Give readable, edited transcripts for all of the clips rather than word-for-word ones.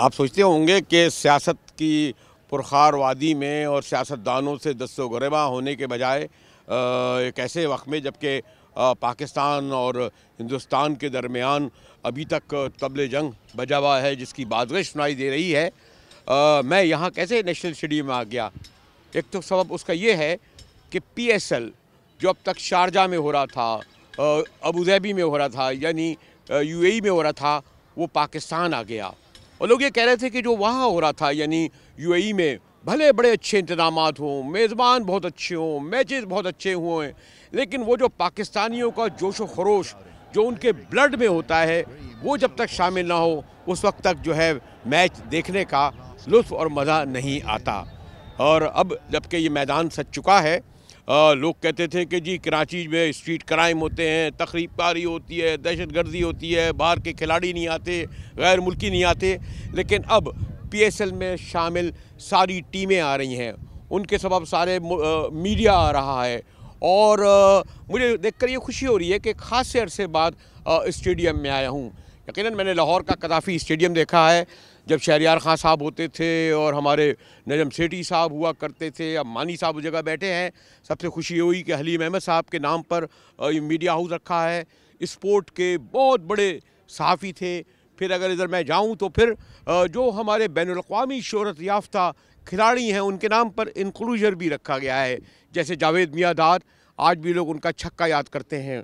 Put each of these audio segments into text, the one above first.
आप सोचते होंगे कि सियासत की पुरखार वादी में और सियासतदानों से दस्तोगरेबा होने के बजाय एक ऐसे वक्त में जबकि पाकिस्तान और हिंदुस्तान के दरमियान अभी तक तबले जंग बजा हुआ है जिसकी बाज़गश सुनाई दे रही है, मैं यहाँ कैसे नेशनल स्टेडियम में आ गया। एक तो सबब उसका ये है कि PSL जो अब तक शारजा में हो रहा था, अबू धाबी में हो रहा था, यानी UAE में हो रहा था, वो पाकिस्तान आ गया। और लोग ये कह रहे थे कि जो वहाँ हो रहा था यानी UAE में भले बड़े अच्छे इंतज़ामात हों, मेज़बान बहुत अच्छे हों, मैचेस बहुत अच्छे हुए, लेकिन वो जो पाकिस्तानियों का जोश व खरोश जो उनके ब्लड में होता है वो जब तक शामिल ना हो उस वक्त तक जो है मैच देखने का लुत्फ़ और मज़ा नहीं आता। और अब जबकि ये मैदान सज चुका है, लोग कहते थे कि जी कराची में स्ट्रीट क्राइम होते हैं, तखरीबकारी होती है, दहशतगर्दी होती है, बाहर के खिलाड़ी नहीं आते, गैर मुल्की नहीं आते, लेकिन अब PSL में शामिल सारी टीमें आ रही हैं, उनके सबब सारे मीडिया आ रहा है। और मुझे देखकर ये खुशी हो रही है कि ख़ास अरसे बाद स्टेडियम में आया हूँ। यकीनन मैंने लाहौर का कदाफ़ी स्टेडियम देखा है जब शहरियार खां साहब होते थे और हमारे नजम सेठी साहब हुआ करते थे। अब मानी साहब उस जगह बैठे हैं। सबसे खुशी हुई कि हलीम अहमद साहब के नाम पर ये मीडिया हाउस रखा है। स्पोर्ट के बहुत बड़े सहाफ़ी थे। फिर अगर इधर मैं जाऊं तो फिर जो हमारे बैनुल-अक़वामी शोहरत याफ्ता खिलाड़ी हैं उनके नाम पर इंक्लूजर भी रखा गया है, जैसे जावेद मियाँदाद। आज भी लोग उनका छक्का याद करते हैं।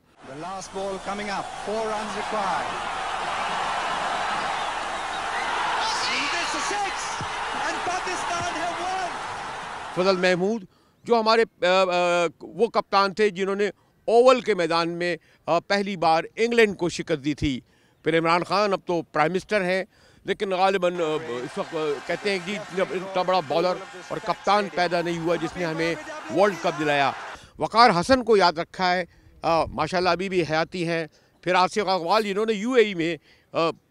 फजल महमूद जो हमारे वो कप्तान थे जिन्होंने ओवल के मैदान में पहली बार इंग्लैंड को शिकस्त दी थी। फिर इमरान खान अब तो प्राइम मिनिस्टर हैं, लेकिन गालिबन इस वक्त कहते हैं कि इतना बड़ा बॉलर और कप्तान पैदा नहीं हुआ जिसने हमें वर्ल्ड कप दिलाया। वक़ार हसन को याद रखा है, माशाल्लाह अभी भी हयाती हैं। फिर आसिफ अक़बाल जिन्होंने UAE में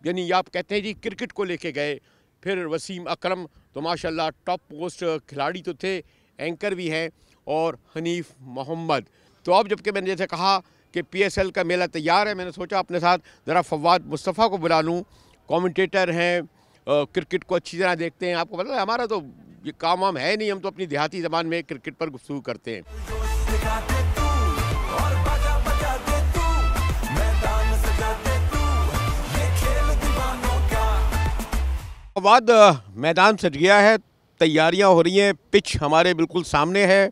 यानी आप कहते हैं जी क्रिकेट को लेके गए। फिर वसीम अकरम तो माशाल्लाह टॉप पोस्ट खिलाड़ी तो थे, एंकर भी हैं। और हनीफ मोहम्मद। तो अब जबकि मैंने जैसे कहा कि PSL का मेला तैयार है, मैंने सोचा अपने साथ ज़रा फवाद मुस्तफ़ा को बुला लूँ। कमेंटेटर हैं, क्रिकेट को अच्छी तरह देखते हैं। आपको पता है हमारा तो ये काम वाम है नहीं, हम तो अपनी देहाती ज़बान में क्रिकेट पर गुफ्तगू करते हैं। फवाद, मैदान सज गया है, तैयारियां हो रही हैं, पिच हमारे बिल्कुल सामने है।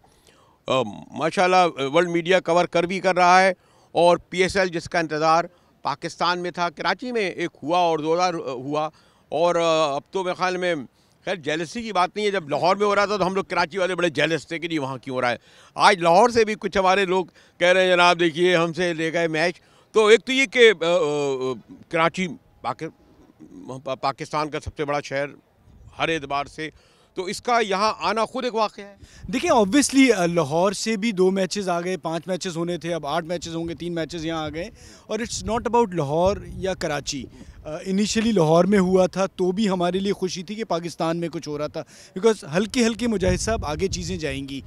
माशाल्लाह वर्ल्ड मीडिया कवर कर भी कर रहा है। और PSL जिसका इंतज़ार पाकिस्तान में था, कराची में एक हुआ और 2000 हुआ। और अब तो मेरे ख्याल में खैर जेलसी की बात नहीं है, जब लाहौर में हो रहा था तो हम लोग कराची वाले बड़े जेलस थे कि नहीं वहाँ क्यों हो रहा है। आज लाहौर से भी कुछ हमारे लोग कह रहे हैं जनाब देखिए हमसे ले गए मैच। तो एक तो ये कि कराची पाकिस्तान का सबसे बड़ा शहर हर एतबार से, तो इसका यहाँ आना खुद एक वाक़या है। देखिए ऑब्वियसली लाहौर से भी 2 मैचेस आ गए, 5 मैचेस होने थे, अब 8 मैचेस होंगे, 3 मैचेस यहाँ आ गए। और इट्स नॉट अबाउट लाहौर या कराची। इनिशियली लाहौर में हुआ था तो भी हमारे लिए खुशी थी कि पाकिस्तान में कुछ हो रहा था, बिकॉज हल्के हल्के मुजाहिद साहब आगे चीज़ें जाएंगी।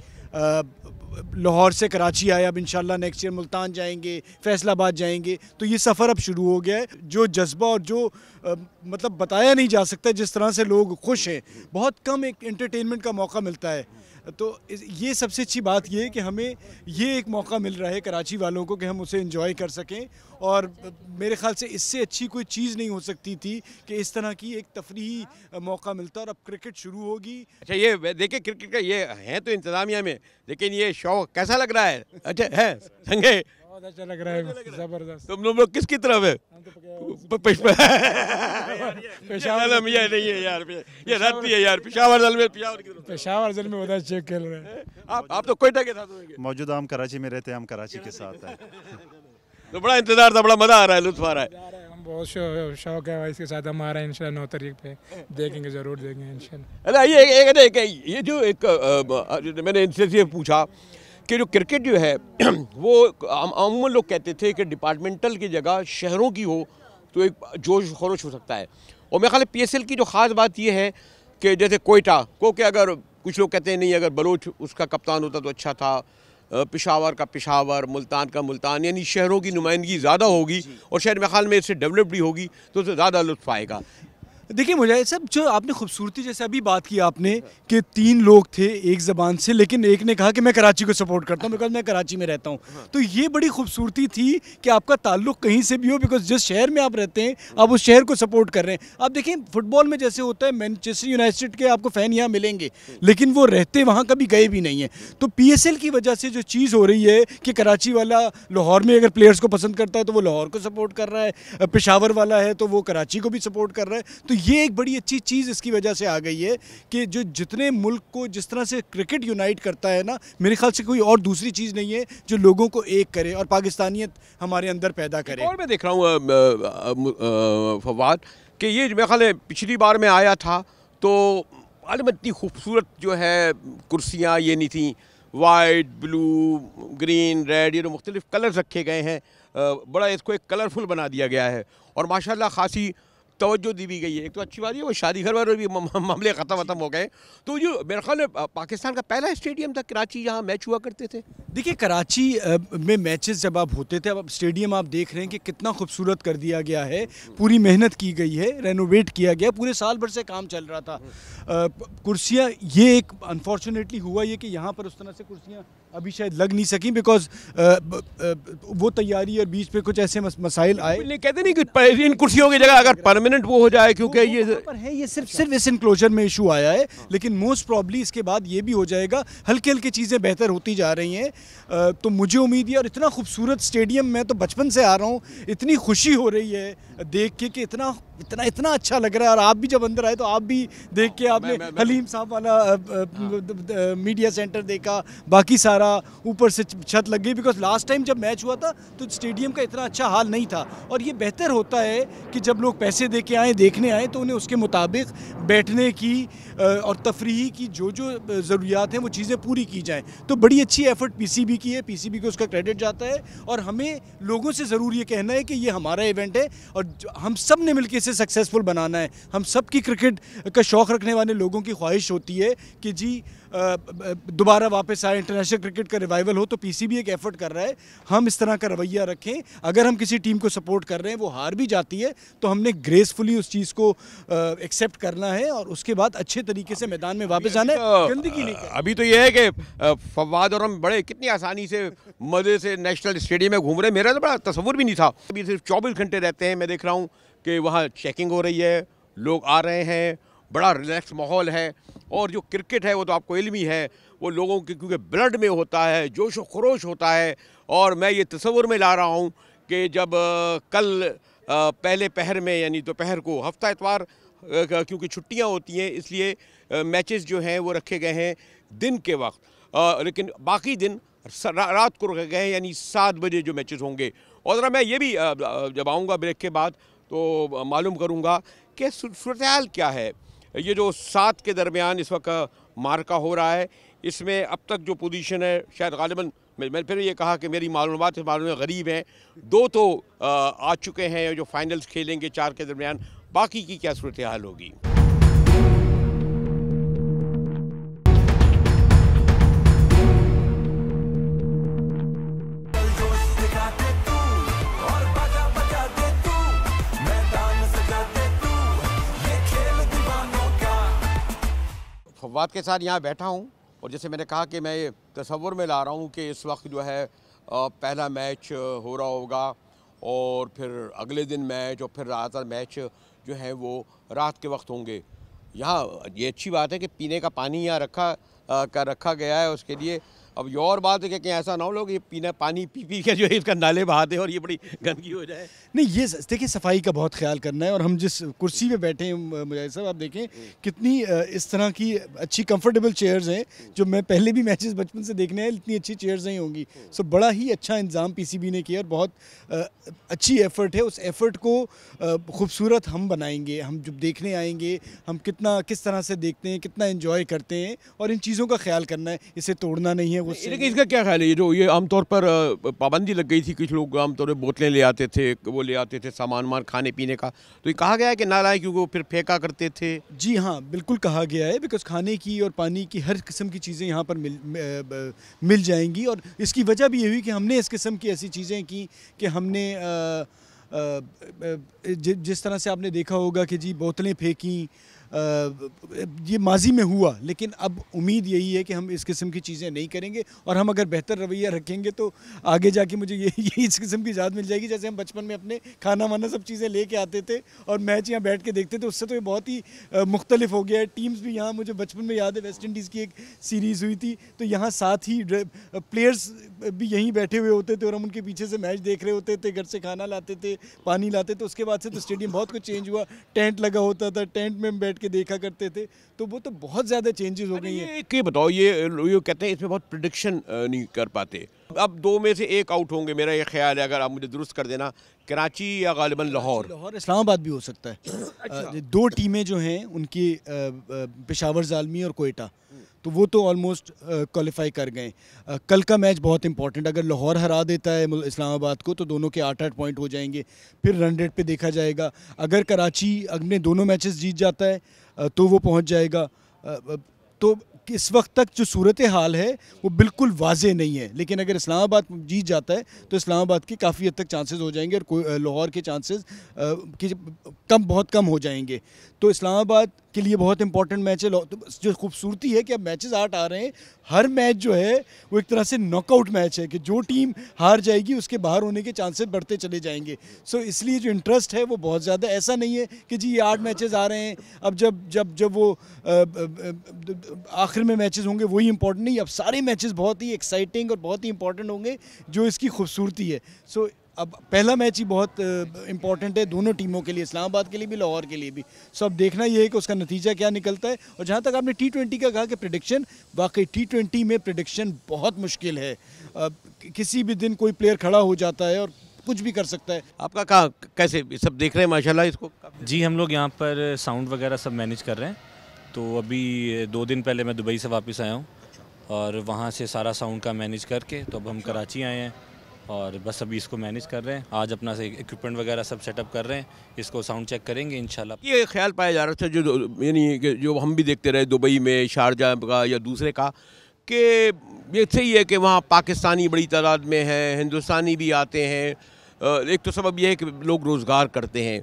लाहौर से कराची आए, अब इंशाल्लाह नेक्स्ट ईयर मुल्तान जाएंगे, फैसलाबाद जाएंगे, तो ये सफ़र अब शुरू हो गया है। जो जज्बा और जो मतलब बताया नहीं जा सकता जिस तरह से लोग खुश हैं, बहुत कम एक एंटरटेनमेंट का मौका मिलता है। तो ये सबसे अच्छी बात ये है कि हमें ये एक मौका मिल रहा है कराची वालों को कि हम उसे एंजॉय कर सकें। और मेरे ख्याल से इससे अच्छी कोई चीज़ नहीं हो सकती थी कि इस तरह की एक तफरीही मौका मिलता। और अब क्रिकेट शुरू होगी। अच्छा ये देखिए क्रिकेट का ये है तो इंतज़ामिया में, लेकिन ये शौक कैसा लग रहा है? अच्छा है संगे, बहुत अच्छा लग रहा है, जबरदस्त। तुम लोग किसकी तरफ है? ये नहीं है यार, ये रद्दी है यार। पेशावर जल में उधर चेक खेल रहे हैं। आप तो कोयटा के साथ होंगे। मौजूदा हम कराची में रहते हैं, हम कराची के साथ हैं। तो बड़ा इंतजार था, बड़ा मजा आ रहा है, लुत्फ आ रहा है। हम बहुत शौक है इसके साथ, हम आ रहे हैं इंशाल्लाह 9 तारीख पे, देखेंगे, ज़रूर देखेंगे इंशाल्लाह। अरे ये जो एक मैंने इनसे पूछा कि जो क्रिकेट जो है वो अमूमन लोग कहते थे कि डिपार्टमेंटल की जगह शहरों की हो तो एक जोश खरोश हो सकता है। और मेरे ख्याल में PSL की जो ख़ास बात ये है कि जैसे कोयटा को कि अगर कुछ लोग कहते हैं नहीं अगर बलोच उसका कप्तान होता तो अच्छा था, पेशावर का पेशावर, मुल्तान का मुल्तान, यानी शहरों की नुमाइंदगी ज़्यादा होगी और शहर में ख्याल में इससे डेवलप भी होगी तो ज़्यादा लुत्फ़ आएगा। देखिए मुझे सब जो आपने खूबसूरती जैसे अभी बात की आपने कि 3 लोग थे एक ज़बान से, लेकिन एक ने कहा कि मैं कराची को सपोर्ट करता हूँ बिकॉज मैं कराची में रहता हूँ। तो ये बड़ी खूबसूरती थी कि आपका ताल्लुक कहीं से भी हो, बिकॉज जिस शहर में आप रहते हैं आप उस शहर को सपोर्ट कर रहे हैं। आप देखें फुटबॉल में जैसे होता है, मैनचेस्टर यूनाइटेड के आपको फ़ैन यहाँ मिलेंगे लेकिन वो रहते वहाँ कभी गए भी नहीं हैं। तो PSL की वजह से जो चीज़ हो रही है कि कराची वाला लाहौर में अगर प्लेयर्स को पसंद करता है तो वो लाहौर को सपोर्ट कर रहा है, पेशावर वाला है तो वो कराची को भी सपोर्ट कर रहा है। तो ये एक बड़ी अच्छी चीज़ इसकी वजह से आ गई है कि जो जितने मुल्क को जिस तरह से क्रिकेट यूनाइट करता है ना, मेरे ख्याल से कोई और दूसरी चीज़ नहीं है जो लोगों को एक करे और पाकिस्तानियत हमारे अंदर पैदा करे। और मैं देख रहा हूँ फवाद कि ये मेरे ख्याल है पिछली बार में आया था तो आलम इतनी खूबसूरत जो है कुर्सियाँ ये नहीं थी, वाइट, ब्लू, ग्रीन, रेड, ये मुख्तलिफ कलर्स रखे गए हैं, बड़ा इसको एक कलरफुल बना दिया गया है और माशाल्लाह खासी तवज्जो दी भी गई है। एक तो अच्छी बात है वो शादी घर वाले भी मामले ख़त्म हो गए। तो जो मेरे ख्याल में पाकिस्तान का पहला स्टेडियम था कराची जहाँ मैच हुआ करते थे। देखिए कराची में मैचेस जब आप होते थे, अब स्टेडियम आप देख रहे हैं कि कितना खूबसूरत कर दिया गया है, पूरी मेहनत की गई है, रेनोवेट किया गया, पूरे साल भर से काम चल रहा था। कुर्सियाँ ये एक अनफॉर्चुनेटली हुआ ये कि यहाँ पर उस तरह से कुर्सियाँ अभी शायद लग नहीं सकी बिकॉज वो तैयारी और बीच पे कुछ ऐसे मसाइल आए। कहते नहीं कि इन कुर्सियों की जगह अगर परमानेंट वो हो जाए, क्योंकि ये पर है ये सिर्फ इस इनक्लोजर में इशू आया है, लेकिन मोस्ट प्रॉब्ली इसके बाद ये भी हो जाएगा। हल्की हल्की चीज़ें बेहतर होती जा रही हैं। तो मुझे उम्मीद है, और इतना खूबसूरत स्टेडियम मैं तो बचपन से आ रहा हूँ, इतनी खुशी हो रही है देख के कि इतना इतना इतना अच्छा लग रहा है। और आप भी जब अंदर आए तो आप भी देख के आपने हलीम साहब वाला मीडिया सेंटर देखा, बाकी सारा ऊपर से छत लग गई बिकॉज लास्ट टाइम जब मैच हुआ था तो स्टेडियम का इतना अच्छा हाल नहीं था। और ये बेहतर होता है कि जब लोग पैसे दे के आए, देखने आए, तो उन्हें उसके मुताबिक बैठने की और तफरीही की जो जो ज़रूरियात हैं वो चीज़ें पूरी की जाएँ। तो बड़ी अच्छी एफ़र्ट PCB की है, PCB को उसका क्रेडिट जाता है। और हमें लोगों से ज़रूर ये कहना है कि ये हमारा इवेंट है और हम सब ने मिलकर इसे सक्सेसफुल बनाना है। हम सब की क्रिकेट का शौक़ रखने वाले लोगों की ख्वाहिश होती है कि जी दोबारा वापस आए, इंटरनेशनल क्रिकेट का रिवाइवल हो। तो PCB एक एफ़र्ट कर रहा है, हम इस तरह का रवैया रखें। अगर हम किसी टीम को सपोर्ट कर रहे हैं, वो हार भी जाती है, तो हमने ग्रेसफुली उस चीज़ को एक्सेप्ट करना है और उसके बाद अच्छे तरीके से मैदान में वापस आना है, गंदगी नहीं करनी। अभी तो ये है कि फवाद और हम बड़े कितनी आसानी से मज़े से नेशनल स्टेडियम में घूम रहे हैं। मेरा तो बड़ा तसव्वुर भी नहीं था। अभी सिर्फ 24 घंटे रहते हैं, मैं देख रहा हूँ कि वहाँ चेकिंग हो रही है, लोग आ रहे हैं, बड़ा रिलैक्स माहौल है। और जो क्रिकेट है वो तो आपको इल्मी है, वो लोगों के क्योंकि ब्लड में होता है, जोश व खरोश होता है। और मैं ये तसव्वुर में ला रहा हूँ कि जब कल पहले पहर में यानी दोपहर को, हफ्ता इतवार क्योंकि छुट्टियाँ होती हैं इसलिए मैचेस जो हैं वो रखे गए हैं दिन के वक्त, लेकिन बाकी दिन रात को रखे गए हैं, यानी 7 बजे जो मैचेस होंगे। और ज़रा मैं ये भी जब आऊँगा ब्रेक के बाद तो मालूम करूँगा कि सूरत हाल क्या है। ये जो 7 के दरमियान इस वक्त मार्का हो रहा है, इसमें अब तक जो पोजीशन है शायद गालिबन, मैं फिर ये कहा कि मेरी मालूमात से मालूम गरीब हैं, 2 तो आ चुके हैं जो फाइनल्स खेलेंगे 4 के दरमियान, बाकी की क्या सूरत हाल होगी। फवाद के साथ यहाँ बैठा हूँ और जैसे मैंने कहा कि मैं ये तसव्वुर में ला रहा हूँ कि इस वक्त जो है पहला मैच हो रहा होगा और फिर अगले दिन मैच और फिर ज़्यादातर मैच जो है वो रात के वक्त होंगे। यहाँ ये अच्छी बात है कि पीने का पानी यहाँ रखा गया है उसके लिए। अब ये और बात है कि कहीं ऐसा ना हो लोग ये पानी पी के जो है इसका नाले बहा दे और ये बड़ी गंदगी हो जाए। नहीं, ये देखिए सफाई का बहुत ख्याल करना है। और हम जिस कुर्सी पे बैठे हैं मुजाहिद साहब, आप देखें कितनी इस तरह की अच्छी कंफर्टेबल चेयर्स हैं जो मैं पहले भी मैचेस बचपन से देखने आए, इतनी अच्छी चेयर्स नहीं होंगी। सो बड़ा ही अच्छा इंतज़ाम PCB ने किया और बहुत अच्छी एफ़र्ट है। उस एफ़र्ट को खूबसूरत हम बनाएंगे। हम जब देखने आएंगे हम किस तरह से देखते हैं, कितना इन्जॉय करते हैं और इन चीज़ों का ख्याल करना है, इसे तोड़ना नहीं है। लेकिन इसका क्या ख्याल है, ये आमतौर पर पाबंदी लग गई थी, कुछ लोग आमतौर पर बोतलें ले आते थे, वो ले आते थे सामान खाने पीने का, तो ये कहा गया है कि ना लाएं क्योंकि वो फिर फेंका करते थे। जी हाँ, बिल्कुल कहा गया है बिकॉज़ खाने की और पानी की हर किस्म की चीज़ें यहाँ पर मिल जाएंगी। और इसकी वजह भी ये हुई कि हमने इस किस्म की ऐसी चीज़ें की कि हमने जिस तरह से आपने देखा होगा कि जी बोतलें फेंकी, ये माजी में हुआ, लेकिन अब उम्मीद यही है कि हम इस किस्म की चीज़ें नहीं करेंगे और हम अगर बेहतर रवैया रखेंगे तो आगे जाके मुझे ये इस किस्म की याद मिल जाएगी। जैसे हम बचपन में अपने खाना वाना सब चीज़ें लेके आते थे और मैच यहाँ बैठ के देखते थे, उससे तो ये बहुत ही मुख्तलिफ हो गया है। टीम्स भी यहाँ, मुझे बचपन में याद है वेस्ट इंडीज़ की एक सीरीज़ हुई थी, तो यहाँ साथ ही प्लेयर्स भी यहीं बैठे हुए होते थे और हम उनके पीछे से मैच देख रहे होते थे, घर से खाना लाते थे, पानी लाते थे। उसके बाद से तो स्टेडियम बहुत कुछ चेंज हुआ, टेंट लगा होता था, टेंट में हम बैठ के देखा करते थे, तो वो तो बहुत ज़्यादा चेंजेस हो गई हैं। ये बताओ, ये कहते हैं इसमें बहुत प्रिडिक्शन नहीं कर पाते। अब दो में से एक आउट होंगे, मेरा ये ख्याल है, अगर आप मुझे दुरुस्त कर देना, कराची या गालिबन लाहौर। इस्लामाबाद भी हो सकता है। दो टीमें जो हैं उनकी पेशावर ज़ालमी और कोयटा, तो वो तो ऑलमोस्ट क्वालिफाई कर गए। कल का मैच बहुत इंपॉर्टेंट, अगर लाहौर हरा देता है इस्लामाबाद को तो दोनों के 8-8 पॉइंट हो जाएंगे, फिर रन रेट पे देखा जाएगा। अगर कराची अपने दोनों मैचेस जीत जाता है तो वो पहुंच जाएगा। तो इस वक्त तक जो सूरत हाल है वो बिल्कुल वाज़े नहीं है, लेकिन अगर इस्लामाबाद जीत जाता है तो इस्लामाबाद के काफ़ी हद तक चांसेस हो जाएंगे और लाहौर के चांसेस बहुत कम हो जाएंगे। तो इस्लामाबाद के लिए बहुत इंपॉर्टेंट मैच है। तो जो खूबसूरती है कि अब मैचेस 8 आ रहे हैं, हर मैच जो है वो एक तरह से नॉकआउट मैच है कि जो टीम हार जाएगी उसके बाहर होने के चांसेस बढ़ते चले जाएंगे। सो इसलिए जो इंटरेस्ट है वो बहुत ज़्यादा, ऐसा नहीं है कि जी ये 8 मैचेस आ रहे हैं, अब जब वो आखिर में मैचेस होंगे वही इंपॉर्टेंट नहीं, अब सारे मैचेस बहुत ही एक्साइटिंग और बहुत ही इंपॉर्टेंट होंगे, जो इसकी खूबसूरती है। सो अब पहला मैच ही बहुत इंपॉर्टेंट है दोनों टीमों के लिए, इस्लामाबाद के लिए भी, लाहौर के लिए भी। सो अब देखना ये है कि उसका नतीजा क्या निकलता है। और जहाँ तक आपने T20 का कहा कि प्रेडिक्शन, वाकई T20 में प्रेडिक्शन बहुत मुश्किल है। किसी भी दिन कोई प्लेयर खड़ा हो जाता है और कुछ भी कर सकता है। आपका कहाँ कैसे सब देख रहे हैं माशाल्लाह इसको? जी, हम लोग यहाँ पर साउंड वगैरह सब मैनेज कर रहे हैं। तो अभी 2 दिन पहले मैं दुबई से वापस आया हूँ और वहाँ से सारा साउंड का मैनेज करके तो अब हम कराची आए हैं और बस अभी इसको मैनेज कर रहे हैं। आज अपना से इक्विपमेंट वगैरह सब सेटअप कर रहे हैं, इसको साउंड चेक करेंगे इंशाल्लाह। ये ख्याल पाया जा रहा था, जो यानी कि जो हम भी देखते रहे दुबई में, शारजा का या दूसरे का, कि ये सही है कि वहाँ पाकिस्तानी बड़ी तादाद में है, हिंदुस्तानी भी आते हैं। एक तो सबब यह है कि लोग रोज़गार करते हैं,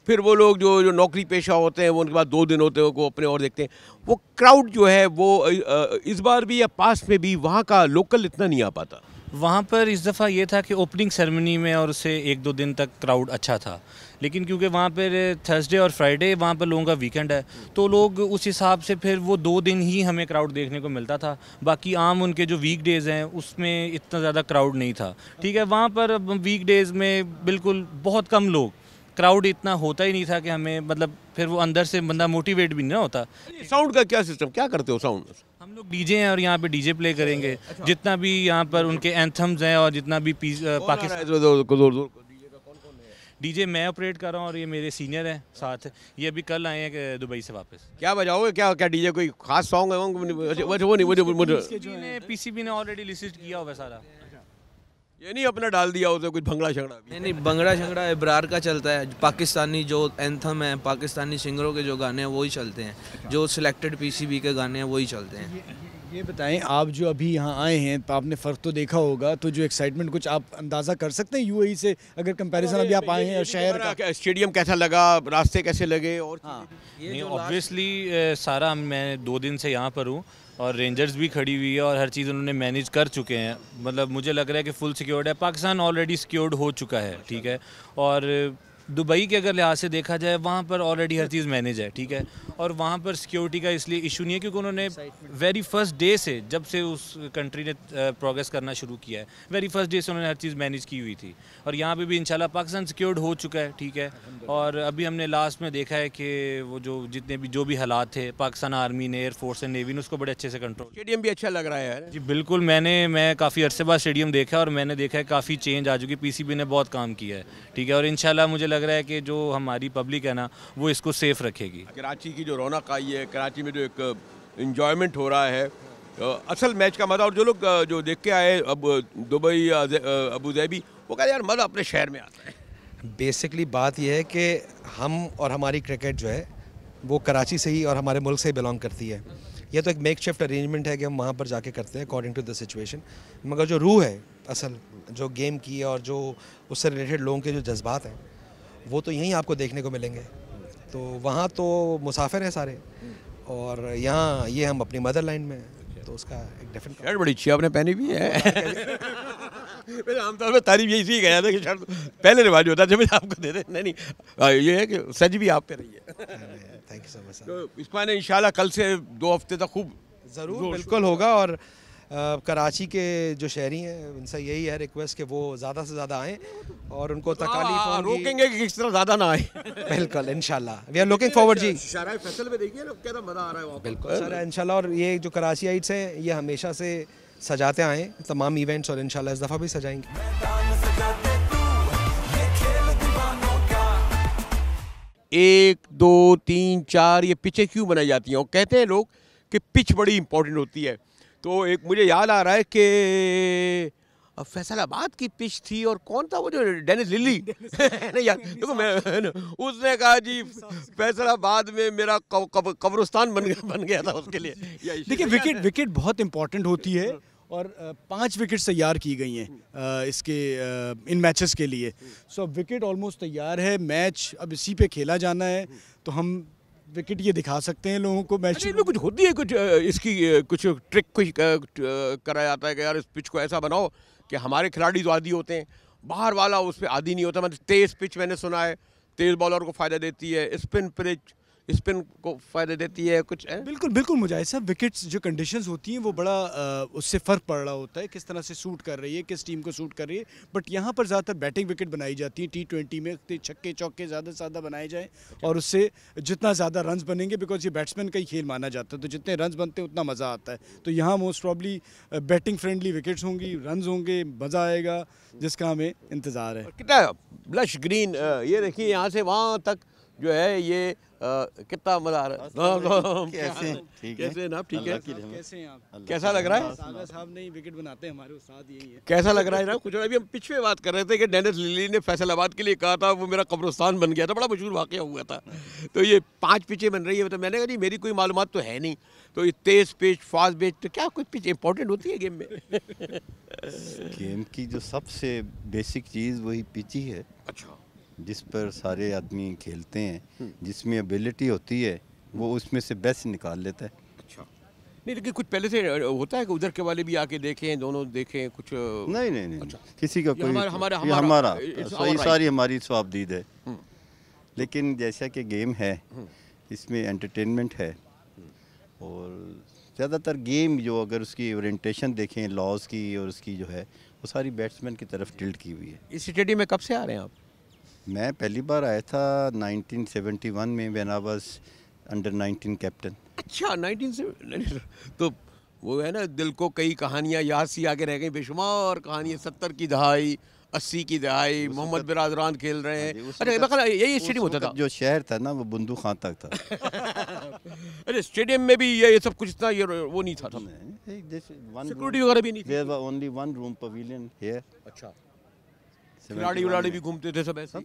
फिर वो लोग जो नौकरी पेशा होते हैं वो उनके बाद 2 दिन होते हैं, वो अपने और देखते हैं। वो क्राउड जो है वो इस बार भी या पास में भी वहाँ का लोकल इतना नहीं आ पाता। वहाँ पर इस दफ़ा ये था कि ओपनिंग सेरेमनी में और उससे 1-2 दिन तक क्राउड अच्छा था, लेकिन क्योंकि वहाँ पर थर्सडे और फ्राइडे वहाँ पर लोगों का वीकेंड है, तो लोग उस हिसाब से फिर वो 2 दिन ही हमें क्राउड देखने को मिलता था। बाकी आम उनके जो वीक डेज़ हैं उसमें इतना ज़्यादा क्राउड नहीं था। ठीक है, वहाँ पर वीक डेज़ में बिल्कुल बहुत कम लोग, क्राउड इतना होता ही नहीं था कि हमें मतलब फिर वो अंदर से बंदा मोटिवेट भी नहीं होता। साउंड का क्या सिस्टम, क्या करते हो साउंड? हम लोग डीजे हैं और यहाँ पे डीजे प्ले करेंगे। जितना भी यहाँ पर उनके एंथम्स हैं और जितना भी पाकिस्तान डीजे मैं ऑपरेट कर रहा हूँ और ये मेरे सीनियर हैं साथ, ये अभी कल आए हैं दुबई से वापस। क्या बजाओगे, क्या क्या डीजे कोई खास सॉन्ग है? पीसीबी ने ऑलरेडी लिस्ट किया हुआ सारा, ये नहीं अपना डाल दिया उसे कुछ भंगड़ा शंगड़ा भी? नहीं, भंगड़ा शंगड़ा इब्रार का चलता है। पाकिस्तानी जो एंथम है, पाकिस्तानी सिंगरों के जो गाने हैं वही चलते हैं, जो सिलेक्टेड पीसीबी के गाने हैं वही चलते हैं। ये बताएं, आप जो अभी यहाँ आए हैं तो आपने फ़र्क तो देखा होगा, तो जो एक्साइटमेंट कुछ आप अंदाज़ा कर सकते हैं यूएई से, अगर कंपैरिजन अभी आप आए हैं और शहर का? स्टेडियम कैसा लगा, रास्ते कैसे लगे? और नहीं, ऑब्वियसली सारा मैं 2 दिन से यहाँ पर हूँ और रेंजर्स भी खड़ी हुई है और हर चीज़ उन्होंने मैनेज कर चुके हैं। मतलब मुझे लग रहा है कि फुल सिक्योर्ड है। पाकिस्तान ऑलरेडी सिक्योर्ड हो चुका है, ठीक है। और दुबई के अगर लिहाज से देखा जाए वहाँ पर ऑलरेडी हर चीज़ मैनेज है, ठीक है। और वहाँ पर सिक्योरिटी का इसलिए इशू नहीं है क्योंकि उन्होंने वेरी फर्स्ट डे से, जब से उस कंट्री ने प्रोग्रेस करना शुरू किया है, वेरी फर्स्ट डे से उन्होंने हर चीज़ मैनेज की हुई थी। और यहाँ पे भी इंशाल्लाह पाकिस्तान सिक्योर्ड हो चुका है, ठीक है। और अभी हमने लास्ट में देखा है कि वो जितने भी जो भी हालात थे, पाकिस्तान आर्मी ने, एयरफोर्स एंड नेवी ने उसको बड़े अच्छे से कंट्रोल। स्टेडियम भी अच्छा लग रहा है यार। जी बिल्कुल, मैं काफ़ी अरसे बाद स्टेडियम देखा और मैंने देखा है काफ़ी चेंज आ चुकी। पीसीबी ने बहुत काम किया है, ठीक है। और इंशाल्लाह मुझे लग रहा है कि जो हमारी पब्लिक है ना वो इसको सेफ रखेगी। कराची की जो रौनक आई है, कराची में जो एक इंजॉयमेंट हो रहा है, असल मैच का मज़ा, और जो लोग जो देख के आए अब दुबई अबू धाबी, वो कहते यार मज़ा अपने शहर में आता है। बेसिकली बात यह है कि हम और हमारी क्रिकेट जो है वो कराची से ही और हमारे मुल्क से ही बिलोंग करती है। ये तो एक मेक शिफ्ट अरेंजमेंट है कि हम वहाँ पर जाके करते हैं अकॉर्डिंग टू द सिचुएशन, मगर जो रूह है असल जो गेम की है और जो उससे रिलेटेड लोगों के जो जज्बात हैं वो तो यहीं आपको देखने को मिलेंगे। तो वहाँ तो मुसाफिर हैं सारे, और यहाँ ये हम अपनी मदर लाइन में हैं, तो उसका एक डिफरेंट। शर्ट बड़ी अच्छी आपने पहनी भी है। मैंने आमतौर पर तारीफ यही सी गया था कि शर्ट पहले रिवाज होता जब आपको दे दे। नहीं ये है कि सज भी आप पे रही है। Thank you so much. तो इस माने इंशाल्लाह कल से 2 हफ्ते तक खूब ज़रूर बिल्कुल होगा। और कराची के जो शहरी हैं उनसे यही है रिक्वेस्ट कि वो ज़्यादा से ज़्यादा आएँ और उनको तकालीफ होंगी। रोकेंगे कि किस तरह ज़्यादा ना आए। बिल्कुल इंशाल्लाह, वी आर लुकिंग फॉरवर्ड जी। शराय फैसल में देखिए ना क्या मज़ा आ रहा है वहाँ। बिल्कुल सर इंशाल्लाह। और ये जो कराचियाइट्स हैं ये हमेशा से सजाते आए तमाम इवेंट्स, और इंशाल्लाह इस दफ़ा भी सजाएंगे। 1 2 3 4 ये पिचें क्यों बनाई जाती हैं? और कहते हैं लोग कि पिच बड़ी इंपॉर्टेंट होती है। तो एक मुझे याद आ रहा है कि फैसलाबाद की पिच थी, और कौन था वो जो डेनिस लिली नहीं यार देखो मैं उसने कहा जी फैसलाबाद में मेरा कब्रिस्तान बन गया था उसके लिए। देखिए विकेट बहुत इंपॉर्टेंट होती है, और 5 विकेट्स तैयार की गई हैं इसके इन मैचेस के लिए। सो अब विकेट ऑलमोस्ट तैयार है, मैच अब इसी पे खेला जाना है, तो हम विकेट ये दिखा सकते हैं लोगों को। मैच में कुछ होती है, कुछ इसकी कुछ ट्रिक कुछ कराया जाता है कि यार इस पिच को ऐसा बनाओ कि हमारे खिलाड़ी जो आदी होते हैं, बाहर वाला उस पर आदी नहीं होता। मतलब तेज़ पिच मैंने सुना है तेज़ बॉलर को फ़ायदा देती है, स्पिन को फ़ायदा देती है कुछ है? बिल्कुल मुजाहिद साहब, विकेट्स जो कंडीशंस होती हैं वो बड़ा उससे फ़र्क पड़ रहा होता है, किस तरह से सूट कर रही है, किस टीम को सूट कर रही है। बट यहाँ पर ज़्यादातर बैटिंग विकेट बनाई जाती हैं। T20 में छक्के चौके ज़्यादा से ज़्यादा बनाए जाएँ, और उससे जितना ज़्यादा रन्स बनेंगे, बिकॉज ये बैट्समैन का ही खेल माना जाता है, तो जितने रन्स बनते हैं उतना मज़ा आता है। तो यहाँ most probably batting friendly wickets होंगी, रन्स होंगे, मज़ा आएगा, जिसका हमें इंतज़ार है। कितना ब्लश ग्रीन ये देखिए यहाँ से वहाँ तक जो है ये कितना मजा आ रहा है। कैसे ना ठीक है, कैसे हैं आप? कैसा लग रहा है? सागा साहब नहीं विकेट बनाते हैं हमारे उस्ताद, यही है। कैसा लग रहा है ना कुछ? अभी हम पिछले बात कर रहे थे कि डेनिस लिली ने फैसलाबाद के लिए कहा था वो मेरा कब्रिस्तान बन गया था, बड़ा मशहूर वाकया हुआ था। तो ये 5 पिचें बन रही है, तो मैंने कहा जी मेरी कोई मालूमात तो है नहीं, तो ये तेज़ पिच फास्ट पिच, तो क्या कुछ पिच इंपॉर्टेंट होती है गेम में? गेम की जो सबसे बेसिक चीज़ वही पिच ही है। अच्छा, जिस पर सारे आदमी खेलते हैं, जिसमें एबिलिटी होती है वो उसमें से बेस्ट निकाल लेता है। अच्छा, नहीं लेकिन कुछ पहले से होता है कि उधर के वाले भी आके देखें, दोनों देखें कुछ? नहीं अच्छा। किसी का कोई हमारा सारी हमारी स्वाबदीद है। लेकिन जैसा कि गेम है इसमें एंटरटेनमेंट है, और ज़्यादातर गेम जो अगर उसकी ओरिएंटेशन देखें लॉज की और उसकी जो है वो सारी बैट्समैन की तरफ टिल्ट की हुई है। इस स्टेडियम में कब से आ रहे हैं आप? मैं पहली बार आया था 1971 में, when I was under 19 captain. अच्छा 1970। तो वो है ना, दिल को कई कहानियाँ याद सी आके रह गई, बेशुमार कहानियाँ। 70 की दहाई, 80 की दहाई, मोहम्मद बिरादरान खेल रहे हैं। अच्छा यही स्टेडियम होता था? जो शहर था ना वो बंदू खां तक था। अरे स्टेडियम में भी ये सब कुछ इतना ये वो नहीं था, सिक्योरिटी वगैरह भी नहीं थी? There was only one room pavilion here। अच्छा, खिलाड़ी भी घूमते थे सब ऐसे?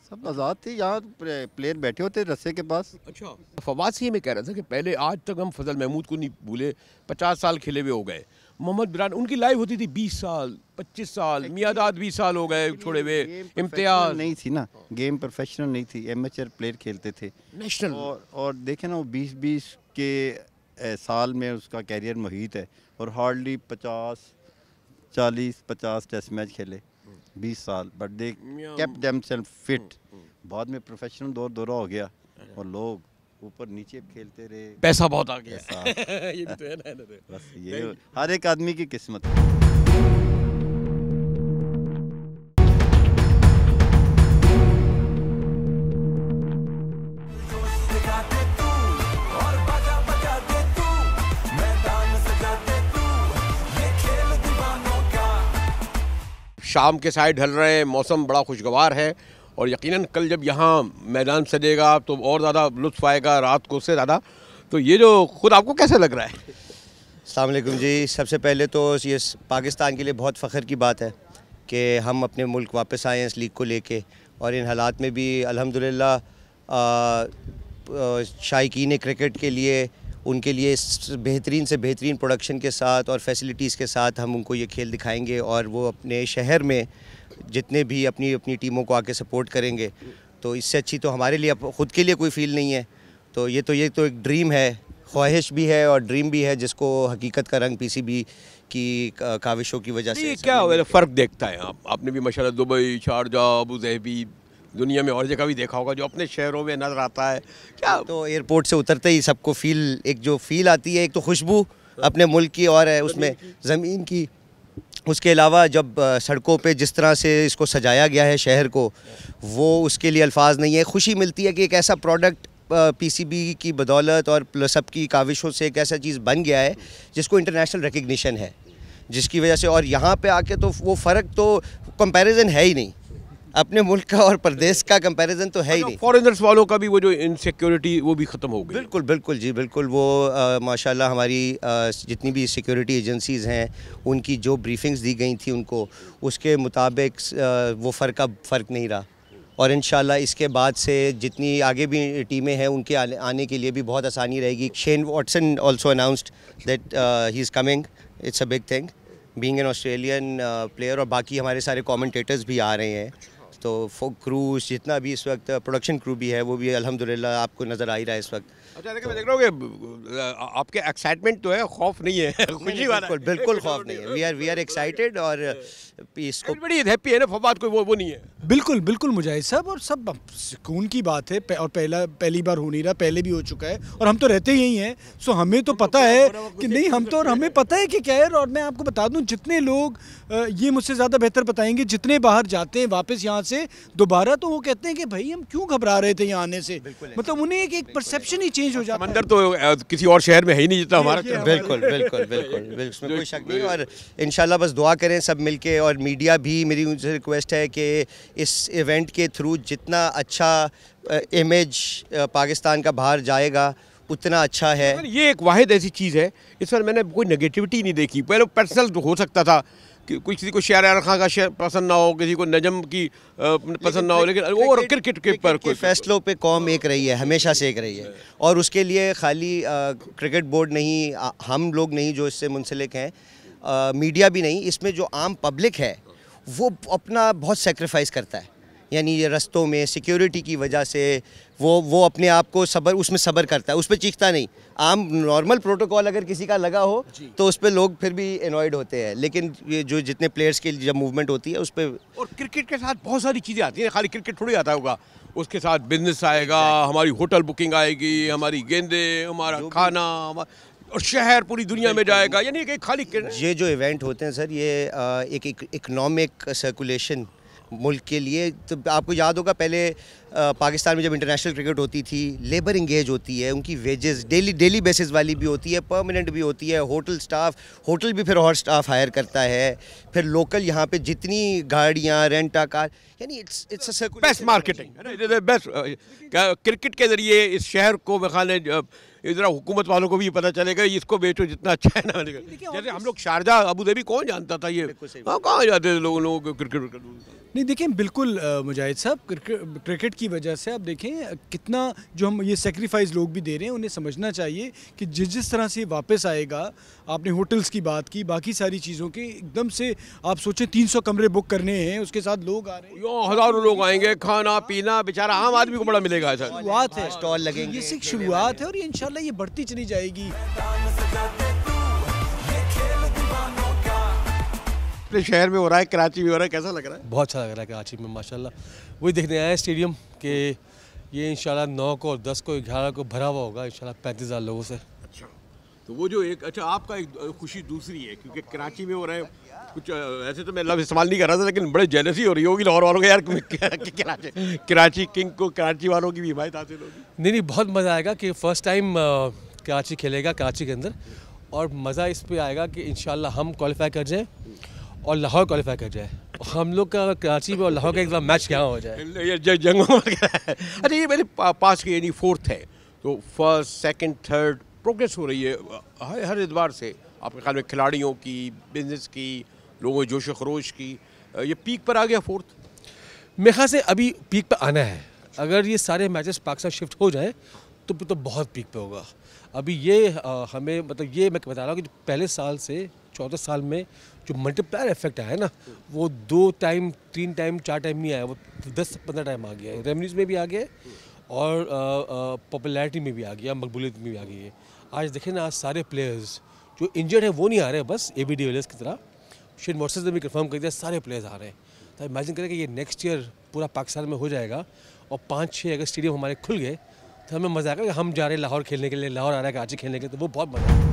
सब आज़ाद थे, यहाँ प्लेयर बैठे होते रस्से के पास। अच्छा, फवाद से मैं कह रहा था कि पहले आज तक हम फजल महमूद को नहीं भूले, 50 साल खेले हुए हो गए। मोहम्मद बिरान उनकी लाइव होती थी 20 साल 25 साल, मियादाद 20 साल हो गए छोड़े हुए। इम्तियाज नहीं थी ना, गेम प्रोफेशनल नहीं थी, एमेचर प्लेयर खेलते थे नेशनल। और देखे ना वो 20-20 के साल में उसका कैरियर मुहित है, और हार्डली 40-50 टेस्ट मैच खेले 20 साल, but they kept themselves fit. बाद में प्रोफेशनल दौरा हो गया और लोग ऊपर नीचे खेलते रहे, पैसा बहुत आ गया। ये भी तो है ना। बस ये हर एक आदमी की किस्मत है। शाम के साइड ढल रहे हैं, मौसम बड़ा खुशगवार है, और यकीनन कल जब यहाँ मैदान सजेगा तो और ज़्यादा लुत्फ़ आएगा रात को उससे ज़्यादा। तो ये जो खुद आपको कैसा लग रहा है? अस्सलाम वालेकुम जी। सबसे पहले तो ये पाकिस्तान के लिए बहुत फ़ख्र की बात है कि हम अपने मुल्क वापस आए हैं इस लीग को लेके, और इन हालात में भी अल्हम्दुलिल्लाह शायकीन क्रिकेट के लिए उनके लिए बेहतरीन से बेहतरीन प्रोडक्शन के साथ और फैसिलिटीज़ के साथ हम उनको ये खेल दिखाएंगे, और वो अपने शहर में जितने भी अपनी अपनी टीमों को आके सपोर्ट करेंगे तो इससे अच्छी तो हमारे लिए ख़ुद के लिए कोई फील नहीं है। तो ये तो एक ड्रीम है, ख्वाहिश भी है और ड्रीम भी है, जिसको हकीकत का रंग पीसीबी की काविशों की वजह से। क्या फ़र्क देखता है आपने भी माशाल्लाह दुबई, शारजाह, अबू धाबी, दुनिया में और जगह भी देखा होगा, जो अपने शहरों में नज़र आता है क्या? तो एयरपोर्ट से उतरते ही सबको फील आती है, एक तो खुशबू अपने मुल्क की और है उसमें ज़मीन की। उसके अलावा जब सड़कों पे जिस तरह से इसको सजाया गया है शहर को, वो उसके लिए अल्फाज नहीं है। खुशी मिलती है कि एक ऐसा प्रोडक्ट पीसीबी की बदौलत और सबकी काविशों से एक ऐसा चीज़ बन गया है जिसको इंटरनेशनल रिकग्निशन है, जिसकी वजह से और यहाँ पे आके तो वो फ़र्क तो कंपैरिजन है ही नहीं, अपने मुल्क का और प्रदेश का कंपैरिजन तो है ही नहीं। फॉरेनर्स वालों का भी वो जो इनसिक्योरिटी वो भी ख़त्म हो गई। बिल्कुल बिल्कुल जी बिल्कुल। वो माशाल्लाह हमारी जितनी भी सिक्योरिटी एजेंसीज़ हैं उनकी जो ब्रीफिंग्स दी गई थी उनको, उसके मुताबिक वो फ़र्क नहीं रहा। और इंशाल्लाह इसके बाद से जितनी आगे भी टीमें हैं उनके आने के लिए भी बहुत आसानी रहेगी। Shane Watson also announced that he is coming, it's a big thing being an Australian player. और बाकी हमारे सारे कमेंटेटर्स भी आ रहे हैं, तो क्रू जितना भी इस वक्त प्रोडक्शन क्रू भी है वो भी अल्हम्दुलिल्लाह आपको नज़र आ ही रहा है इस वक्त। अच्छा, देखिए मैं देख रहा हूँ कि आपके एक्साइटमेंट तो है, खौफ नहीं है। खुशी वाला बिल्कुल बिल्कुल खौफ नहीं है। वी आर एक्साइटेड और इसको बड़ी हैप्पी है ना, फवाद कोई वो नहीं है। बिल्कुल बिल्कुल मुजाहिद साहब, और सब सुकून की बात है। और पहली बार हो नहीं रहा, पहले भी हो चुका है और हम तो रहते ही यही हैं। सो हमें तो पता है कि नहीं, हमें पता है कि क्या है। और मैं आपको बता दूं, जितने लोग ये मुझसे ज़्यादा बेहतर बताएंगे, जितने बाहर जाते हैं वापस यहाँ से दोबारा, तो वो कहते हैं कि भाई हम क्यों घबरा रहे थे यहाँ आने से। मतलब उन्हें एक परसेप्शन ही चेंज हो जाता है। समंदर तो किसी और शहर में है ही नहीं जितना हमारा। बिल्कुल बिल्कुल बिल्कुल, इसमें कोई शक नहीं। और इंशाल्लाह बस दुआ करें सब मिलके, और मीडिया भी, मेरी उनसे रिक्वेस्ट है कि इस इवेंट के थ्रू जितना अच्छा इमेज पाकिस्तान का बाहर जाएगा उतना अच्छा है। ये एक वाहिद ऐसी चीज़ है, इस पर मैंने कोई नेगेटिविटी नहीं देखी। पहले पर्सनल हो सकता था कि किसी को शायर खां का शेर पसंद ना हो, किसी को नजम की पसंद ना हो, लेकिन वो क्रिकेट के पर कोई फैसलों पे कौम एक रही है, हमेशा से एक रही है। और उसके लिए खाली क्रिकेट बोर्ड नहीं, हम लोग नहीं जो इससे मुंसलिक हैं, मीडिया भी नहीं, इसमें जो आम पब्लिक है वो अपना बहुत सेक्रीफाइस करता है। यानी ये रस्तों में सिक्योरिटी की वजह से वो अपने आप को उसमें सब्र करता है, उस पर चीखता नहीं। आम नॉर्मल प्रोटोकॉल अगर किसी का लगा हो तो उस पर लोग फिर भी एनॉयड होते हैं, लेकिन ये जो जितने प्लेयर्स की जब मूवमेंट होती है उस पर। और क्रिकेट के साथ बहुत सारी चीज़ें आती हैं, खाली क्रिकेट थोड़ी आता होगा, उसके साथ बिजनेस आएगा, हमारी होटल बुकिंग आएगी, हमारी गेंदें, हमारा खाना, और शहर पूरी दुनिया में जाएगा। यानी कि खाली ये जो इवेंट होते हैं सर, ये एक इकनॉमिक सर्कुलेशन मुल्क के लिए। तो आपको याद होगा पहले पाकिस्तान में जब इंटरनेशनल क्रिकेट होती थी, लेबर इंगेज होती है, उनकी वेजेस डेली बेसिस वाली भी होती है, परमानेंट भी होती है। होटल स्टाफ, होटल भी फिर और स्टाफ हायर करता है, फिर लोकल यहाँ पे जितनी गाड़ियाँ, रेंटा कार, यानी it's a best marketing, best. Cricket के ज़रिए इस शहर को बखाने इधर हुकूमत वालों को भी पता चलेगा इसको बेचो जितना अच्छा है ना। जैसे हम लोग शारजाह, अबू धाबी, कौन जानता था ये, कहाँ जाते थे लोगों को क्रिकेट। नहीं देखें, बिल्कुल मुजाहिद साहब, क्रिकेट की वजह से आप देखें कितना जो हम ये सेक्रीफाइस लोग भी दे रहे हैं, उन्हें समझना चाहिए कि जिस तरह से वापस आएगा। आपने होटल्स की बात की, बाकी सारी चीज़ों के, एकदम से आप सोचें 300 कमरे बुक करने हैं, उसके साथ लोग आ रहे हैं, हज़ारों लोग आएंगे, खाना पीना बेचारा आम आदमी को बड़ा मिलेगा। ऐसा शुरुआत है, स्टॉल लगेंगे, ये सिर्फ शुरुआत है और ये इंशाल्लाह ये बढ़ती चली जाएगी। शहर में हो रहा है, कराची में हो रहा है, कैसा लग रहा है? बहुत अच्छा लग रहा है कराची में माशाल्लाह। वही देखने आए हैं स्टेडियम के, ये इंशाल्लाह 9 को, 10 को, 11 को भरा हुआ होगा इंशाल्लाह 35,000 लोगों से। अच्छा, तो वो जो एक, अच्छा आपका एक खुशी दूसरी है क्योंकि कराची में हो रहा है कुछ ऐसे, तो मैं लफ्ज़ इस्तेमाल नहीं कर रहा था, लेकिन बड़े जेलसी हो रही होगी लाहौर वालों को यार, कराची किंग को, कराची वालों की भी हिमायत हासिल होगी। नहीं, बहुत मज़ा आएगा कि फ़र्स्ट टाइम कराची खेलेगा कराची के अंदर, और मज़ा इस पर आएगा कि इंशाल्लाह हम क्वालिफाई कर जाएँ और लाहौर क्वालिफाई कर जाए। हम लोग का कराची में और लाहौर का एक मैच यहाँ हो जाए, जंगों में। अच्छा, ये मेरे पास की यानी 4th है, तो 1st, 2nd, 3rd प्रोग्रेस हो रही है हर एतबार से। आपके ख्याल में खिलाड़ियों की, बिजनेस की, लोगों जोश खरोश की, ये पीक पर आ गया 4th? मेरे ख्याल से अभी पीक पर आना है। अगर ये सारे मैचेस पाकिस्तान शिफ्ट हो जाए तो बहुत पीक पे होगा। अभी ये हमें, मतलब ये मैं बता रहा हूँ कि पहले साल से 14 साल में जो मल्टीप्लायर इफेक्ट आया है ना, वो 2 टाइम 3 टाइम 4 टाइम नहीं आया, वो 10-15 टाइम आ गया है। रेवेन्यूज़ में भी आ गया है और पॉपुलैरिटी में भी आ गया, मकबूलियत में भी आ गई है। आज देखें ना, आज सारे प्लेयर्स जो इंजर्ड है वो नहीं आ रहे, बस AB de Villiers की तरह शेन वॉटसन ने भी कंफर्म कर दिया सारे प्लेयर्स आ रहे हैं। तो इमेजिन करें कि ये नेक्स्ट ईयर पूरा पाकिस्तान में हो जाएगा और 5-6 अगर स्टेडियम हमारे खुल गए तो हमें मज़ा आएगा कि हम जा रहे हैं लाहौर खेलने के लिए, लाहौर आ रहा है कराची खेलने के लिए, तो वो बहुत मज़ा आएगा।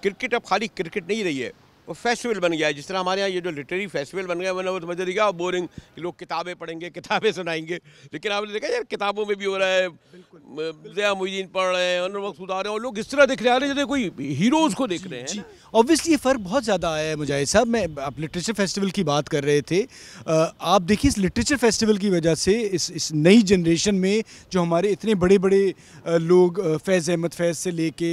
क्रिकेट अब खाली क्रिकेट नहीं रही है, वो फेस्टिवल बन गया है। जिस तरह हमारे यहाँ ये जो लिटरेरी फेस्टिवल बन गया, मैंने वो समझ दिया बोरिंग कि लोग किताबें पढ़ेंगे, किताबें सुनाएंगे, लेकिन आपने देखा यार किताबों में भी हो रहा है, ज़िया मुइनुद्दीन पढ़ रहे हैं, अनवर मकसूद आ रहे हैं, और लोग इस तरह दिख रहे हैं जैसे कोई हीरोज़ को देख रहे हैं। ऑब्वियसली ये फ़र्क बहुत ज़्यादा आया है मुजाहिद साहब। मैं आप लिटरेचर फेस्टिवल की बात कर रहे थे, आप देखिए इस लिटरेचर फेस्टिवल की वजह से इस नई जनरेशन में जो हमारे इतने बड़े बड़े लोग, फैज़ अहमद फैज़ से लेके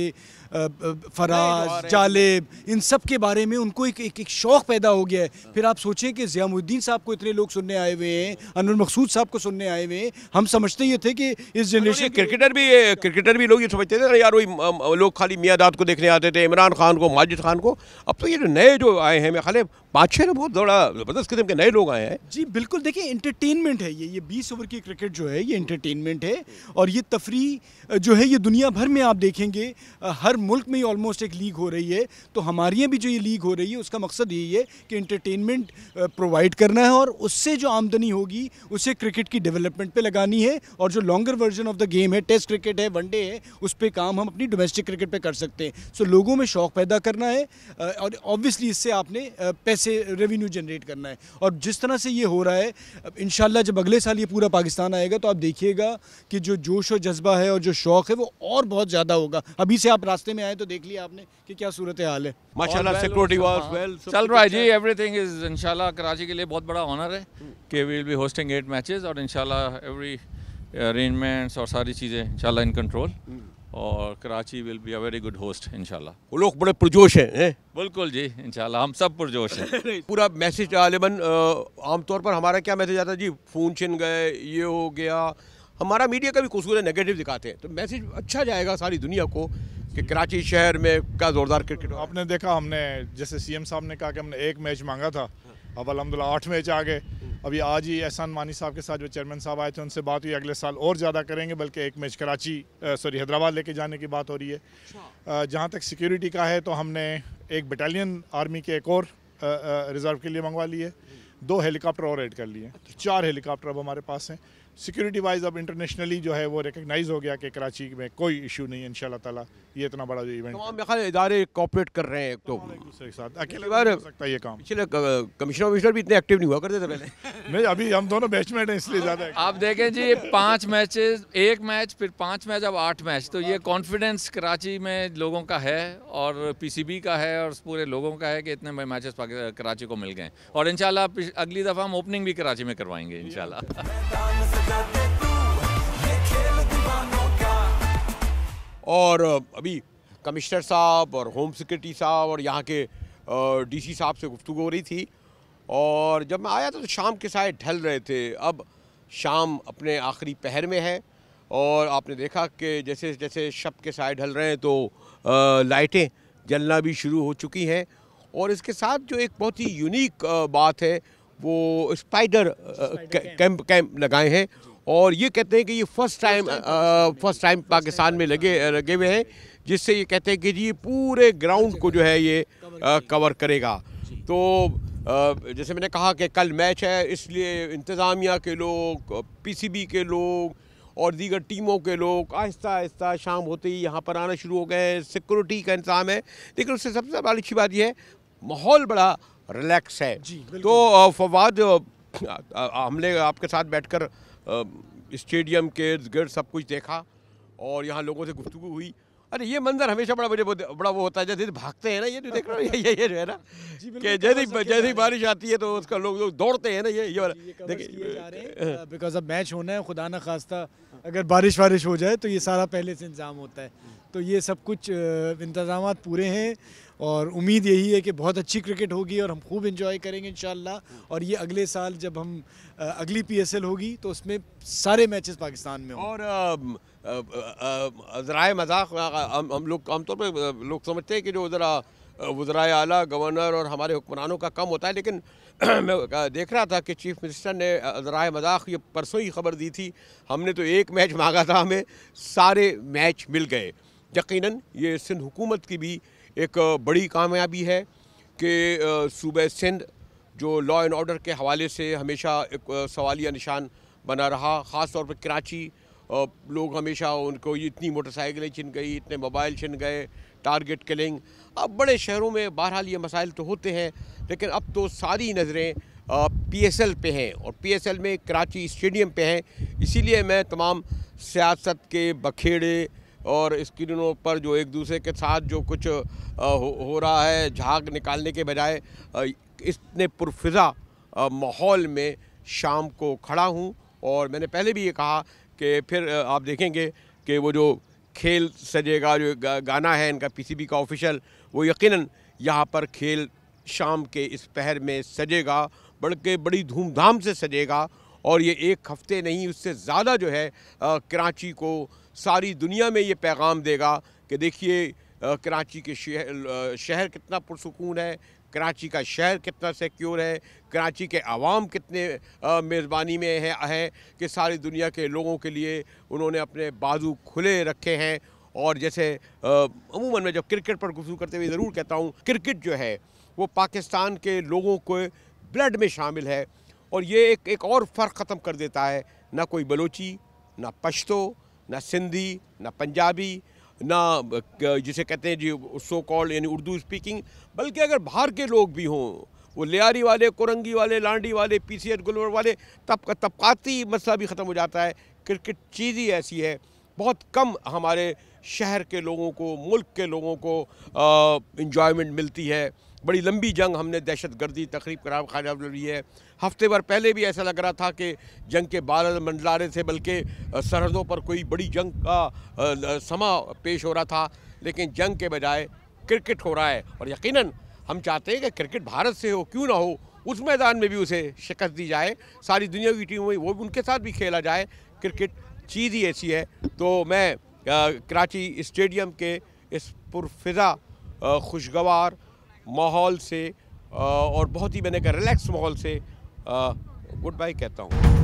फराज, जालिब, इन सब के बारे में उनको एक शौक़ पैदा हो गया है। फिर आप सोचें कि ज़िया मुइनुद्दीन साहब को इतने लोग सुनने आए हुए हैं, अनवर मकसूद साहब को सुनने आए हुए हैं। हम समझते ये थे कि इस जनरेशन क्रिकेटर भी लोग ये समझते थे यार वही लोग खाली मियां दाद को देखने आते थे, इमरान खान को, माजिद खान को। अब तो ये जो नए जो आए हैं, मैं खाली 5-6 बहुत बड़ा ज़बरदस्त किस्म के नए लोग आए हैं। जी बिल्कुल, देखिए इंटरटेनमेंट है ये 20 ओवर की क्रिकेट जो है ये इंटरटेनमेंट है, और ये तफरी जो है ये दुनिया भर में आप देखेंगे हर मुल्क में ऑलमोस्ट एक लीग हो रही है। तो हमारे यहाँ भी जो ये लीग हो रही है उसका मकसद यही है कि इंटरटेनमेंट प्रोवाइड करना है, और उससे जो आमदनी होगी उसे क्रिकेट की डेवलपमेंट पे लगानी है। और जो longer version of the game है, टेस्ट क्रिकेट है, वनडे है, उस पर काम हम अपनी डोमेस्टिक क्रिकेट पे कर सकते हैं। सो लोगों में शौक़ पैदा करना है, और ऑब्वियसली इससे आपने पैसे रेवेन्यू जनरेट करना है। और जिस तरह से ये हो रहा है, इंशाल्लाह जब अगले साल ये पूरा पाकिस्तान आएगा तो आप देखिएगा कि जो जोश और जज्बा है और जो शौक़ है वो और बहुत ज़्यादा होगा। अभी से आप रास्ते में आए तो देख लिया आपने कि क्या सूरत हाल है। माशाल्लाह सिक्योरिटी वाज वेल, चल रहा है जी, एवरीथिंग इज़ इंशाल्लाह कराची के लिए बहुत बड़ा ऑनर है कि we will be hosting 8 matches, और इंशाल्लाह एवरी अरेंजमेंट्स और सारी चीज़ें इंशाल्लाह इन कंट्रोल, और Karachi will be a very good host इंशाल्लाह। वो लोग बड़े पुरजोश हैं। बिल्कुल जी, इंशाल्लाह हम सब पुरजोश हैं। पूरा मैसेज गालिबन आमतौर पर हमारा क्या मैसेज आता है जी, फ़ोन छिन गए, ये हो गया। हमारा मीडिया का भी कसूर है, नेगेटिव दिखाते हैं, तो मैसेज अच्छा जाएगा सारी दुनिया को कि कराची शहर में क्या ज़ोरदार क्रिकेट हो। आपने देखा, हमने जैसे CM साहब ने कहा कि हमने 1 मैच मांगा था, अब अल्हम्दुलिल्लाह 8 मैच आ गए। अभी आज ही एहसान मानी साहब के साथ जो चेयरमैन साहब आए थे उनसे बात हुई, अगले साल और ज़्यादा करेंगे, बल्कि 1 मैच हैदराबाद लेके जाने की बात हो रही है। जहाँ तक सिक्योरिटी का है तो हमने एक बटालियन आर्मी के एक और रिज़र्व के लिए मंगवा ली है, 2 हेलीकॉप्टर और ऐड कर लिए, 4 हेलीकॉप्टर अब हमारे पास हैं। सिक्योरिटी वाइज अब इंटरनेशनली जो है वो रिकग्नाइज हो गया कि कराची में कोई इशू नहीं है इंशाल्लाह ताला। ये इतना बड़ा जो इवेंट तमाम मेरे ख्याल इदारे कोऑपरेट कर रहे हैं, तो एक दूसरे के साथ अकेले बार हो सकता है ये काम। पिछले कमिश्नर भी इतने एक्टिव नहीं हुआ करते थे पहले। नहीं, अभी हम दोनों बैचमेट हैं इसलिए ज़्यादा। आप देखें जी, 5 मैचेस, 1 मैच, फिर 5 मैच, अब 8 मैच, तो ये कॉन्फिडेंस कराची में लोगों का है और PCB का है और पूरे लोगों का है कि इतने मैचेस कराची को मिल गए, और इंशाल्लाह अगली दफ़ा हम ओपनिंग भी कराची में करवाएंगे इंशाल्लाह। और अभी कमिश्नर साहब और होम सेक्रेटरी साहब और यहाँ के DC साहब से गुफ्तगू हो रही थी, और जब मैं आया था तो शाम के साए ढल रहे थे। अब शाम अपने आखिरी पहर में है, और आपने देखा कि जैसे जैसे शब के साए ढल रहे हैं तो लाइटें जलना भी शुरू हो चुकी हैं। और इसके साथ जो एक बहुत ही यूनिक बात है वो स्पाइडर कैंप लगाए हैं, और ये कहते हैं कि ये फर्स्ट टाइम पाकिस्तान में लगे हुए हैं, जिससे ये कहते हैं कि जी पूरे ग्राउंड को जो है ये कवर करेगा। तो जैसे मैंने कहा कि कल मैच है, इसलिए इंतज़ामिया के लोग, PCB के लोग और दीगर टीमों के लोग आहिस्ता आहिस्ता शाम होते ही यहाँ पर आना शुरू हो गए। सिक्योरिटी का इंतज़ाम है, लेकिन उससे सबसे बड़ी अच्छी बात यह है माहौल बड़ा रिलैक्स है। तो फवाद, हमने आपके साथ बैठकर स्टेडियम के गिर्द सब कुछ देखा और यहाँ लोगों से गुफ्तगू हुई। अरे ये मंजर हमेशा बड़ा वो होता है, जैसे भागते हैं ना, ये देख रहे हो, ये जो है ना कि जैसे ही बारिश आती है तो उसका लोग दौड़ते हैं ना, ये देखिए बिकॉज अब मैच होना है, खुदा ना खास्ता अगर बारिश हो जाए तो ये सारा पहले से इंतज़ाम होता है। तो ये सब कुछ इंतज़ामात पूरे हैं, और उम्मीद यही है कि बहुत अच्छी क्रिकेट होगी और हम खूब एंजॉय करेंगे इंशाल्लाह। और ये अगले साल जब हम अगली PSL होगी तो उसमें सारे मैचेस पाकिस्तान में हों। और ज़राए मज़ाक हम लोग आमतौर पर लोग समझते हैं कि जो ज़रा वज़राए आला, गवर्नर और हमारे हुक्मरानों का कम होता है, लेकिन मैं देख रहा था कि चीफ मिनिस्टर ने ज़राए मज़ाक ये परसों ही खबर दी थी, हमने तो एक मैच मांगा था, हमें सारे मैच मिल गए। यकीनन ये सिंध हुकूमत की भी एक बड़ी कामयाबी है कि सूबे सिंध जो लॉ एंड ऑर्डर के हवाले से हमेशा एक सवालिया निशान बना रहा, ख़ास तौर पर कराची। लोग हमेशा उनको इतनी मोटरसाइकिलें छिन गई, इतने मोबाइल छिन गए, टारगेट किलिंग। अब बड़े शहरों में बहरहाल ये मसाइल तो होते हैं, लेकिन अब तो सारी नज़रें PSL पे हैं और PSL में कराची स्टेडियम पे हैं। इसीलिए मैं तमाम सियासत के बखेड़े और स्क्रीनों पर जो एक दूसरे के साथ जो कुछ हो रहा है, झाग निकालने के बजाय इतने पुरफ़िज़ा माहौल में शाम को खड़ा हूँ। और मैंने पहले भी ये कहा कि फिर आप देखेंगे कि वो जो खेल सजेगा, जो गाना है इनका PCB का ऑफिशियल, वो यकीनन यहाँ पर खेल शाम के इस पहर में सजेगा, बड़ी धूमधाम से सजेगा। और ये एक हफ़्ते नहीं, उससे ज़्यादा जो है कराची को सारी दुनिया में ये पैगाम देगा कि देखिए कराची के शहर कितना पुरसुकून है, कराची का शहर कितना सिक्योर है, कराची के आवाम कितने मेज़बानी में है कि सारी दुनिया के लोगों के लिए उन्होंने अपने बाजू खुले रखे हैं। और जैसे अमूमन मैं जब क्रिकेट पर गुफ्तगू करते हुए ज़रूर कहता हूँ, क्रिकेट जो है वो पाकिस्तान के लोगों को ब्लड में शामिल है। और ये एक और फ़र्क ख़त्म कर देता है, ना कोई बलोची, ना पश्तो, ना सिंधी, ना पंजाबी, ना जिसे कहते हैं जी सो कॉल्ड यानी उर्दू स्पीकिंग, बल्कि अगर बाहर के लोग भी हों, वो लियारी वाले, कुरंगी वाले, लांडी वाले, PCH गुलवर वाले, तबकाती मसला भी ख़त्म हो जाता है। क्रिकेट चीज़ ही ऐसी है, बहुत कम हमारे शहर के लोगों को, मुल्क के लोगों को इंजॉयमेंट मिलती है। बड़ी लंबी जंग हमने दहशत गर्दी तकरीब करार ख्वाजा लड़ी है। हफ्ते भर पहले भी ऐसा लग रहा था कि जंग के बादल मंडला रहे थे, बल्कि सरहदों पर कोई बड़ी जंग का समा पेश हो रहा था, लेकिन जंग के बजाय क्रिकेट हो रहा है। और यकीनन हम चाहते हैं कि क्रिकेट भारत से हो, क्यों ना हो, उस मैदान में भी उसे शिकस्त दी जाए, सारी दुनिया की टीमों में वो उनके साथ भी खेला जाए। क्रिकेट चीज़ ही ऐसी है। तो मैं कराची स्टेडियम के इस पुरफ़िज़ा खुशगवार माहौल से और बहुत ही मैंने कहा रिलैक्स माहौल से गुड बाय कहता हूँ।